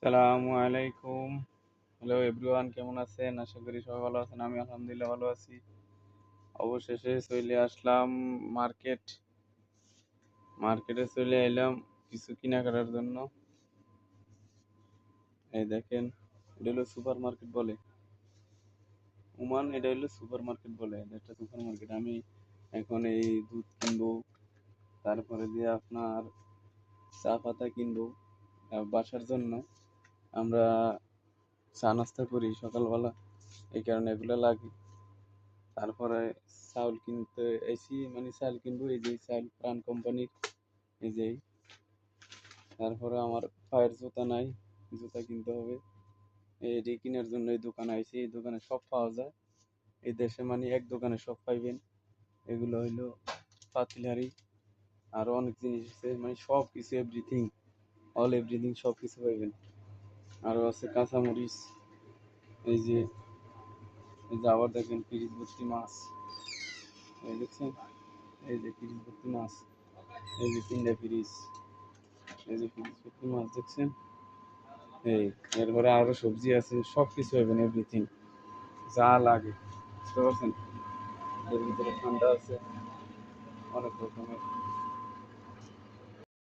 আসসালামু আলাইকুম। Hello everyone, কেমন আছেন? আশা করি সবাই ভালো আছেন। আমি আলহামদুলিল্লাহ ভালো আছি। অবশেষে চলে আসলাম মার্কেট। মার্কেটে চলে এলাম কিছু কেনাকাটার জন্য। এই দেখেন, এটা হলো সুপার মার্কেট বলে। ওমান এটা হলো সুপার মার্কেট বলে। এটা একটা সুপার মার্কেট। আমি এখন এই দুধ কিনবো, তারপরে দিয়ে আপনার চা পাতা কিনবো বাসার জন্য। আমরা চা নাস্তা করি সকালবেলা, এই কারণে এগুলো লাগে। তারপরে চাউল কিনতে এসি, মানে চাল কিনবো, এই যে চাল প্রাণ কোম্পানির, এই যে। তারপরে আমার পায়ের জুতা নাই, জুতা কিনতে হবে। এটি কেনার জন্য এই দোকানে আইছি। এই দোকানে সব পাওয়া যায়। এই দেশে মানে এক দোকানে সব পাইবেন। এগুলো হইলো পাতিলারি, আরো অনেক জিনিস আছে, মানে সব কিছু এভরিথিং, অল এভরিথিং সব কিছু পাইবেন। আরো আছে কাঁচামরিচ, এই যে। এই যে আবার দেখেন পিরিচ ভর্তি মাছ, এই দেখছেন, এই যে পিরিচ ভর্তি মাছ, এই যে তিনটা পিরিচ, এই যে পিরিচ ভর্তি মাছ দেখছেন। এই এরপরে আরো সবজি আছে, সব কিছু পাবেন, এভরিথিং যা লাগে, বুঝতে পারছেন। এর ভিতরে ঠান্ডা আছে অনেক রকমের।